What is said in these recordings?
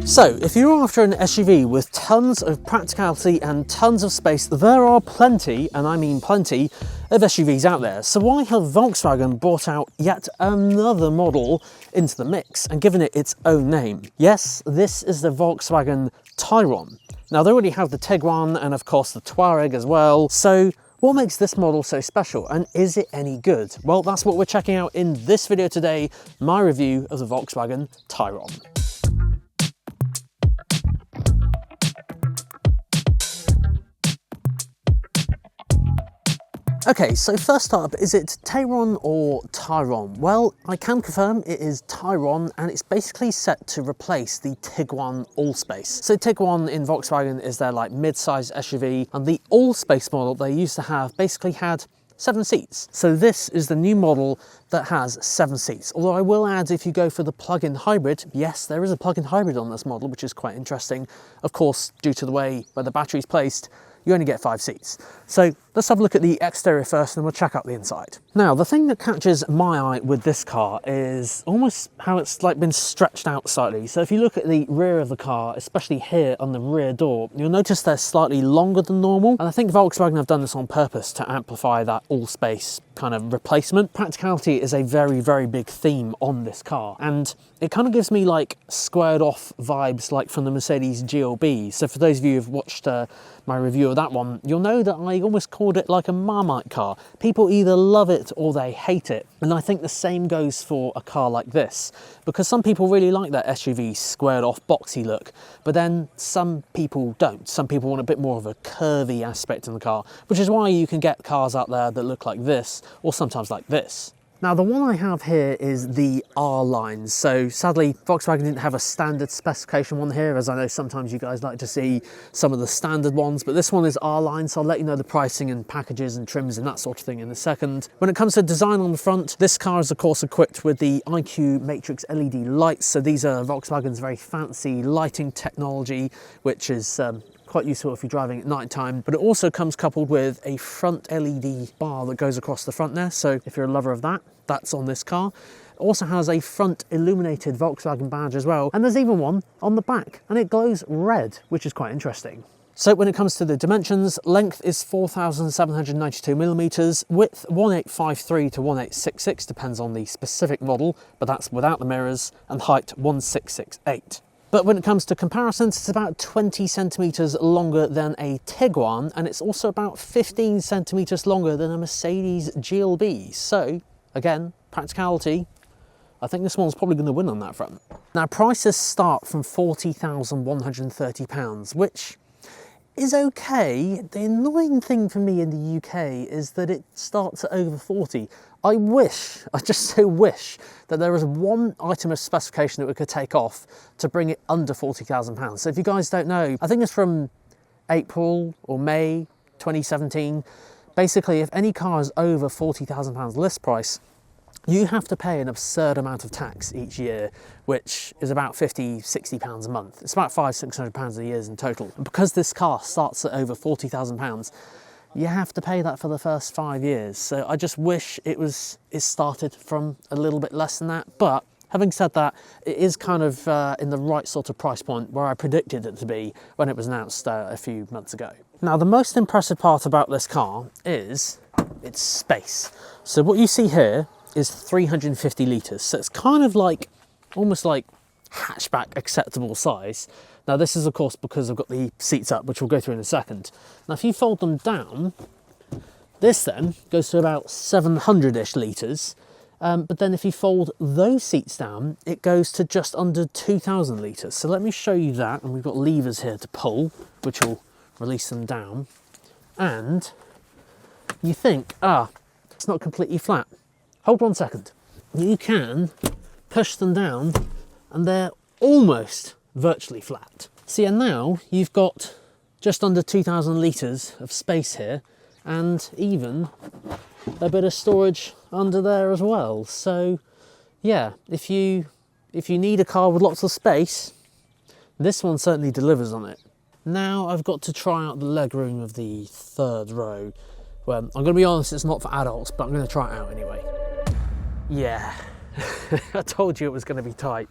So, if you're after an SUV with tons of practicality and tons of space, there are plenty, and I mean plenty, of SUVs out there. So why have Volkswagen brought out yet another model into the mix and given it its own name? Yes, this is the Volkswagen Tayron. Now, they already have the Tiguan and of course the Touareg as well. So what makes this model so special, and is it any good? Well, that's what we're checking out in this video today, my review of the Volkswagen Tayron. Okay, so first up, is it Tayron or Tayron? Well, I can confirm it is Tayron, and it's basically set to replace the Tiguan All-Space. So Tiguan in Volkswagen is their like mid-size SUV, and the All-Space model they used to have basically had 7 seats. So this is the new model that has 7 seats. Although I will add, if you go for the plug-in hybrid, yes, there is a plug-in hybrid on this model, which is quite interesting. Of course, due to the way where the battery is placed, you only get 5 seats. So let's have a look at the exterior first and we'll check out the inside. Now, the thing that catches my eye with this car is almost how it's like been stretched out slightly. So if you look at the rear of the car, especially here on the rear door, you'll notice they're slightly longer than normal. And I think Volkswagen have done this on purpose to amplify that all-space kind of replacement. Practicality is a very, very big theme on this car. And it kind of gives me like squared off vibes like from the Mercedes GLB. So for those of you who've watched my review of that one, you'll know that I almost called it like a Marmite car. People either love it or they hate it. And I think the same goes for a car like this, because some people really like that SUV squared off boxy look, but then some people don't. Some people want a bit more of a curvy aspect in the car, which is why you can get cars out there that look like this, or sometimes like this. Now, the one I have here is the R line. So sadly, Volkswagen didn't have a standard specification one here, as I know sometimes you guys like to see some of the standard ones, but this one is R line, so I'll let you know the pricing and packages and trims and that sort of thing in a second. When it comes to design on the front, this car is of course equipped with the IQ Matrix LED lights. So these are Volkswagen's very fancy lighting technology, which is quite useful if you're driving at night time, but it also comes coupled with a front LED bar that goes across the front there. So if you're a lover of that, that's on this car. It also has a front illuminated Volkswagen badge as well, and there's even one on the back, and it glows red, which is quite interesting. So when it comes to the dimensions, length is 4,792 millimeters, width 1853 to 1866, depends on the specific model, but that's without the mirrors, and height 1668. But when it comes to comparisons, it's about 20 centimeters longer than a Tiguan, and it's also about 15 centimeters longer than a Mercedes GLB. So again, practicality, I think this one's probably going to win on that front. Now, prices start from £40,130, which is okay. The annoying thing for me in the UK is that it starts at over 40. I just so wish that there was one item of specification that we could take off to bring it under £40,000. So if you guys don't know, I think it's from April or May 2017. Basically, if any car is over £40,000 list price, you have to pay an absurd amount of tax each year, which is about £50, £60 a month. It's about £500–600 a year in total. And because this car starts at over £40,000, you have to pay that for the first 5 years. So I just wish it started from a little bit less than that. But having said that, it is kind of in the right sort of price point where I predicted it to be when it was announced a few months ago. Now, the most impressive part about this car is its space. So what you see here is 350 litres. So it's kind of like, almost like hatchback acceptable size. Now this is of course because I've got the seats up, which we'll go through in a second. Now if you fold them down, this then goes to about 700-ish litres. But then if you fold those seats down, it goes to just under 2,000 litres. So let me show you that. And we've got levers here to pull, which will release them down. And you think, it's not completely flat. Hold 1 second. You can push them down and they're almost virtually flat. See, and now you've got just under 2,000 litres of space here, and even a bit of storage under there as well. So yeah, if you need a car with lots of space, this one certainly delivers on it. Now I've got to try out the legroom of the third row. Well, I'm going to be honest, it's not for adults, but I'm going to try it out anyway. Yeah, I told you it was going to be tight.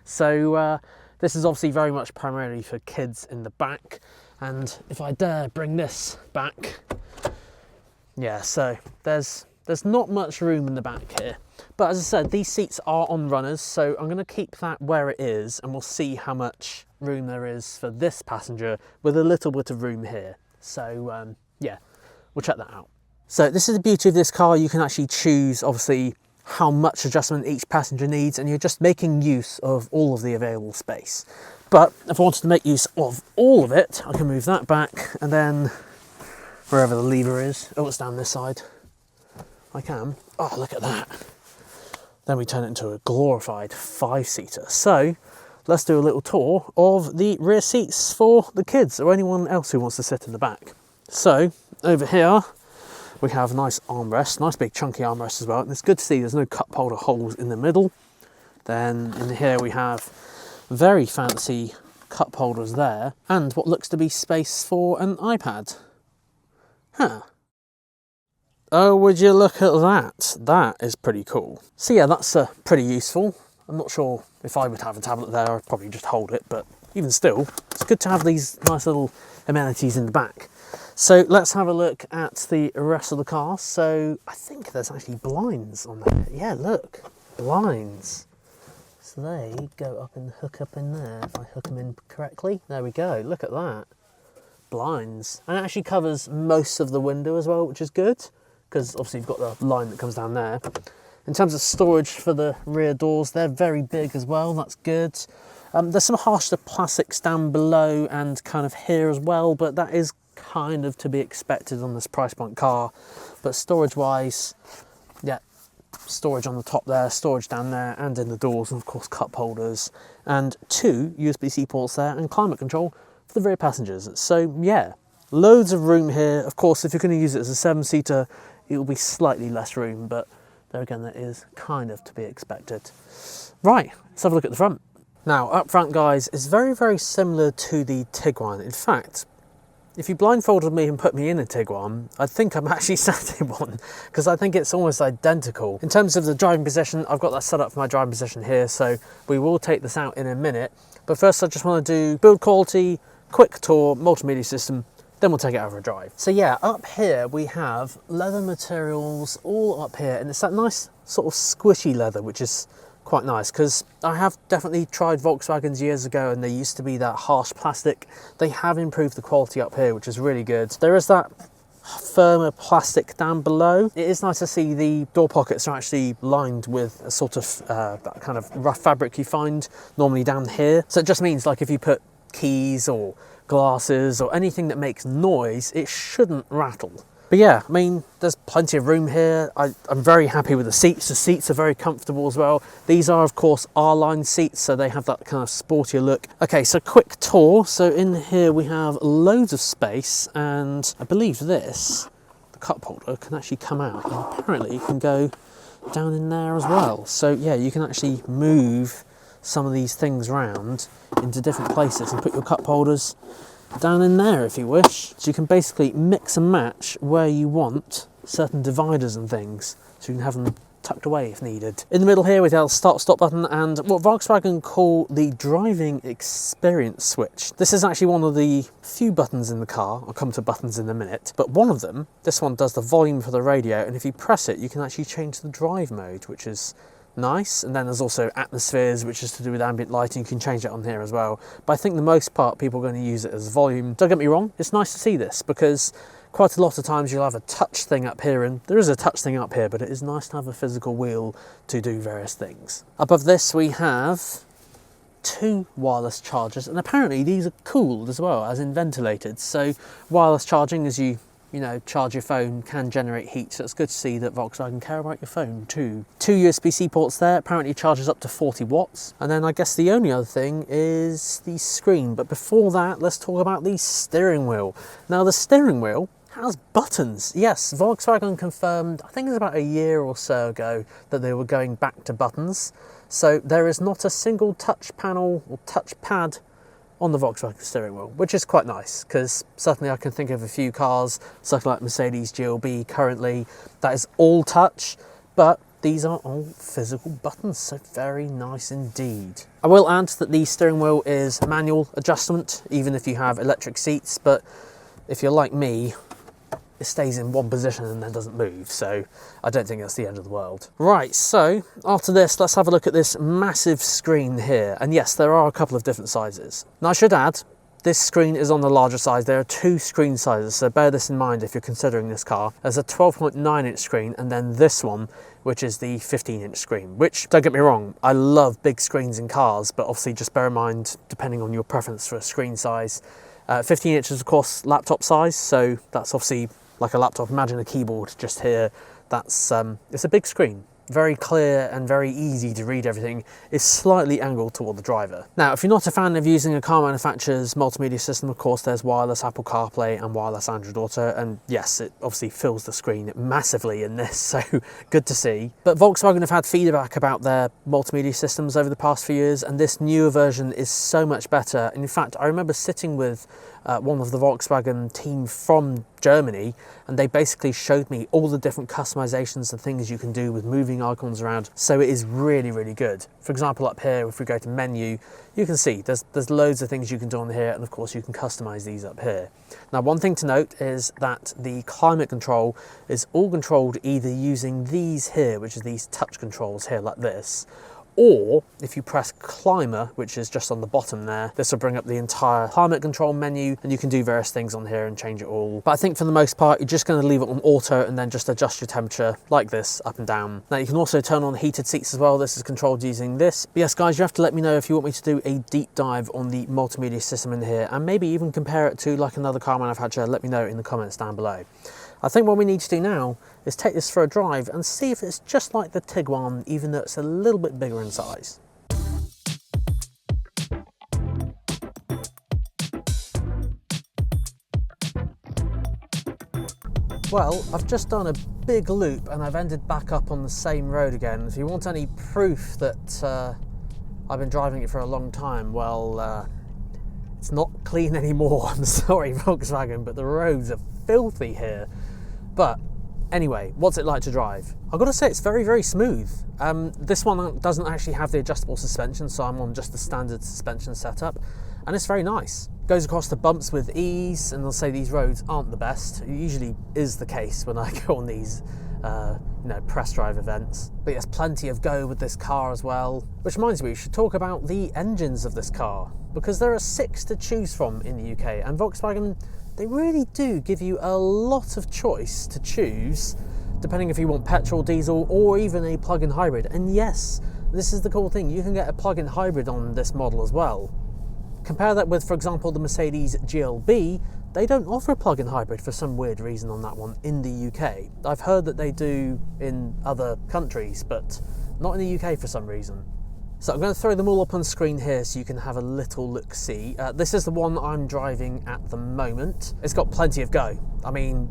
So this is obviously very much primarily for kids in the back. And if I dare bring this back, yeah, so there's not much room in the back here. But as I said, these seats are on runners, so I'm going to keep that where it is, and we'll see how much room there is for this passenger with a little bit of room here. So yeah, we'll check that out. So this is the beauty of this car. You can actually choose, obviously, how much adjustment each passenger needs, and you're just making use of all of the available space. But if I wanted to make use of all of it, I can move that back, and then wherever the lever is, oh, it's down this side, I can. Oh, look at that. Then we turn it into a glorified 5-seater. So let's do a little tour of the rear seats for the kids or anyone else who wants to sit in the back. So over here, we have a nice armrest, nice big chunky armrest as well. And it's good to see there's no cup holder holes in the middle. Then in here we have very fancy cup holders there, and what looks to be space for an iPad. Huh. Oh, would you look at that? That is pretty cool. So yeah, that's pretty useful. I'm not sure if I would have a tablet there, I'd probably just hold it, but even still, it's good to have these nice little amenities in the back. So let's have a look at the rest of the car. So I think there's actually blinds on there. Yeah, look, blinds. So they go up and hook up in there, if I hook them in correctly. There we go, look at that. Blinds. And it actually covers most of the window as well, which is good, because obviously you've got the line that comes down there. In terms of storage for the rear doors, they're very big as well, that's good. There's some harsher plastics down below and kind of here as well, but that is kind of to be expected on this price point car. But storage wise, yeah, storage on the top there, storage down there and in the doors, and of course cup holders, and 2 USB-C ports there, and climate control for the rear passengers. So yeah, loads of room here. Of course, if you're going to use it as a 7-seater, it will be slightly less room, but there again, that is kind of to be expected. Right, let's have a look at the front. Now, up front, guys, is very, very similar to the Tiguan. In fact, if you blindfolded me and put me in a Tiguan, I think I'm actually sat in one, because I think it's almost identical. In terms of the driving position, I've got that set up for my driving position here, so we will take this out in a minute. But first, I just want to do build quality, quick tour, multimedia system, then we'll take it out for a drive. So yeah, up here we have leather materials all up here, and it's that nice sort of squishy leather, which is quite nice, because I have definitely tried Volkswagens years ago and they used to be that harsh plastic. They have improved the quality up here, which is really good. There is that firmer plastic down below. It is nice to see the door pockets are actually lined with a sort of that kind of rough fabric you find normally down here. So it just means, like, if you put keys or glasses or anything that makes noise, it shouldn't rattle. But yeah, I mean, there's plenty of room here. I'm very happy with the seats. The seats are very comfortable as well. These are, of course, R-line seats, so they have that kind of sportier look. Okay, so quick tour. So in here we have loads of space, and I believe this, the cup holder, can actually come out, and apparently it can go down in there as well. So yeah, you can actually move some of these things around into different places and put your cup holders down in there if you wish. So you can basically mix and match where you want certain dividers and things, so you can have them tucked away if needed. In the middle here we have a start-stop button and what Volkswagen call the driving experience switch. This is actually one of the few buttons in the car. I'll come to buttons in a minute, but one of them, this one, does the volume for the radio, and if you press it you can actually change the drive mode, which is nice. And then there's also atmospheres, which is to do with ambient lighting. You can change it on here as well, but I think the most part people are going to use it as volume. Don't get me wrong, it's nice to see this, because quite a lot of times you'll have a touch thing up here, and there is a touch thing up here, but it is nice to have a physical wheel to do various things. Above this we have 2 wireless chargers, and apparently these are cooled as well, as in ventilated. So wireless charging, as you know, charge your phone, can generate heat, so it's good to see that Volkswagen care about your phone too. 2 USB-C ports there, apparently charges up to 40 watts. And then I guess the only other thing is the screen. But before that, let's talk about the steering wheel. Now the steering wheel has buttons. Yes, Volkswagen confirmed, I think it was about a year or so ago, that they were going back to buttons. So there is not a single touch panel or touch pad on the Volkswagen steering wheel, which is quite nice, because certainly I can think of a few cars, something like Mercedes GLB currently, that is all touch, but these are all physical buttons, so very nice indeed. I will add that the steering wheel is manual adjustment, even if you have electric seats, but if you're like me, it stays in one position and then doesn't move, so I don't think that's the end of the world. Right, so after this, let's have a look at this massive screen here. And yes, there are a couple of different sizes. Now I should add, this screen is on the larger size. There are two screen sizes, so bear this in mind if you're considering this car. There's a 12.9 inch screen and then this one, which is the 15 inch screen, which, don't get me wrong, I love big screens in cars, but obviously just bear in mind, depending on your preference for a screen size, 15 inch is of course laptop size, so that's obviously like a laptop. Imagine a keyboard just here. That's it's a big screen, very clear and very easy to read everything. It's slightly angled toward the driver. Now, if you're not a fan of using a car manufacturer's multimedia system, of course there's wireless Apple CarPlay and wireless Android Auto, and yes, it obviously fills the screen massively in this, so good to see. But Volkswagen have had feedback about their multimedia systems over the past few years, and this newer version is so much better. And in fact, I remember sitting with one of the Volkswagen team from Germany, and they basically showed me all the different customizations and things you can do with moving icons around. So it is really, really good. For example, up here, if we go to menu, you can see there's loads of things you can do on here, and of course you can customize these up here. Now, one thing to note is that the climate control is all controlled either using these here, which is these touch controls here like this, or if you press Climber, which is just on the bottom there, this will bring up the entire climate control menu, and you can do various things on here and change it all. But I think for the most part, you're just going to leave it on auto and then just adjust your temperature like this, up and down. Now you can also turn on heated seats as well. This is controlled using this. But yes, guys, you have to let me know if you want me to do a deep dive on the multimedia system in here, and maybe even compare it to like another car manufacturer. Let me know in the comments down below. I think what we need to do now is take this for a drive and see if it's just like the Tiguan, even though it's a little bit bigger in size. Well, I've just done a big loop and I've ended back up on the same road again. If you want any proof that I've been driving it for a long time, well, it's not clean anymore. I'm sorry, Volkswagen, but the roads are filthy here. But anyway, what's it like to drive? I've got to say it's very, very smooth. This one doesn't actually have the adjustable suspension, so I'm on just the standard suspension setup, and it's very nice. Goes across the bumps with ease, and I'll say these roads aren't the best. It usually is the case when I go on these press drive events. But there's plenty of go with this car as well. Which reminds me, we should talk about the engines of this car, because there are 6 to choose from in the UK, and Volkswagen, they really do give you a lot of choice to choose, depending if you want petrol, diesel, or even a plug-in hybrid. And yes, this is the cool thing, you can get a plug-in hybrid on this model as well. Compare that with, for example, the Mercedes GLB. They don't offer a plug-in hybrid for some weird reason on that one in the UK. I've heard that they do in other countries, but not in the UK for some reason. So I'm going to throw them all up on screen here so you can have a little look-see. This is the one I'm driving at the moment. It's got plenty of go. I mean,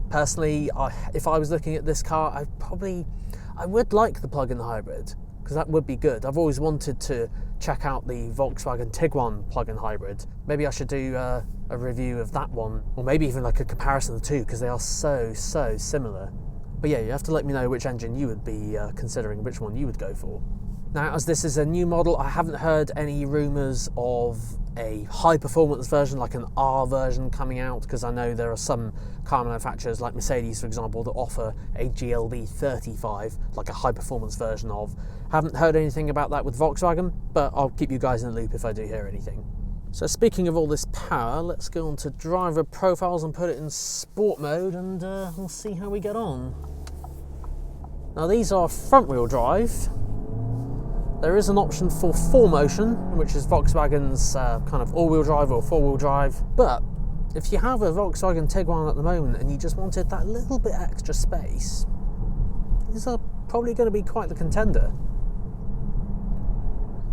personally, if I was looking at this car, I would like the plug-in hybrid, because that would be good. I've always wanted to check out the Volkswagen Tiguan plug-in hybrid. Maybe I should do a review of that one, or maybe even like a comparison of the two, because they are so similar. But yeah, you have to let me know which engine you would be considering, which one you would go for. Now, as this is a new model, I haven't heard any rumours of a high-performance version, like an R version coming out, because I know there are some car manufacturers, like Mercedes, for example, that offer a GLB 35, like a high-performance version of. Haven't heard anything about that with Volkswagen, but I'll keep you guys in the loop if I do hear anything. So speaking of all this power, let's go on to driver profiles and put it in sport mode, and we'll see how we get on. Now, these are front-wheel drive. There is an option for 4Motion, which is Volkswagen's kind of all-wheel drive or four-wheel drive. But if you have a Volkswagen Tiguan at the moment and you just wanted that little bit extra space, these are probably going to be quite the contender.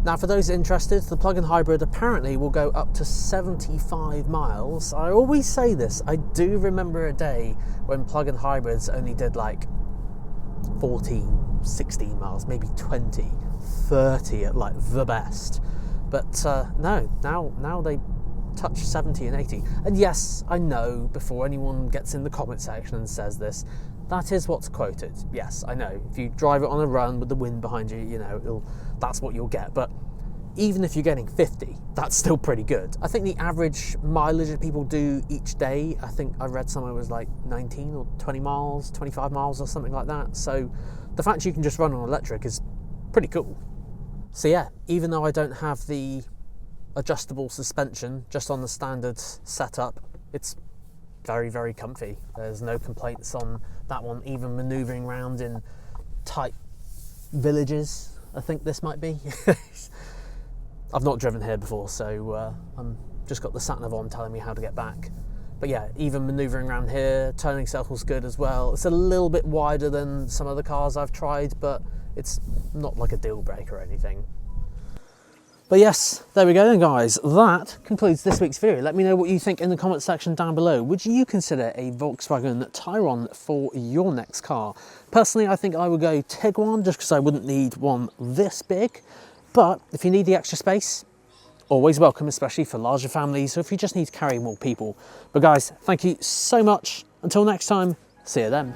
Now, for those interested, the plug-in hybrid apparently will go up to 75 miles. I always say this, I do remember a day when plug-in hybrids only did like 14, 16 miles, maybe 20, 30 at like the best. But no, now they touch 70 and 80. And yes, I know, before anyone gets in the comment section and says this, That is what's quoted. Yes, I know. If you drive it on a run with the wind behind you, you know, that's what you'll get. But even if you're getting 50, that's still pretty good. I think the average mileage that people do each day, I think I read somewhere was like 19 or 20 miles, 25 miles or something like that. So the fact you can just run on electric is pretty cool. So yeah, even though I don't have the adjustable suspension, just on the standard setup, it's very, very comfy. There's no complaints on that one, even manoeuvring around in tight villages, I think this might be. I've not driven here before, so I'm just got the sat-nav on telling me how to get back. But yeah, even manoeuvring around here, turning circle's good as well. It's a little bit wider than some other cars I've tried, but it's not like a deal breaker or anything. But yes, there we go then guys. That concludes this week's video. Let me know what you think in the comment section down below. Would you consider a Volkswagen Tayron for your next car? Personally, I think I would go Tiguan just because I wouldn't need one this big. But if you need the extra space, always welcome, especially for larger families, or if you just need to carry more people. But guys, thank you so much. Until next time, see you then.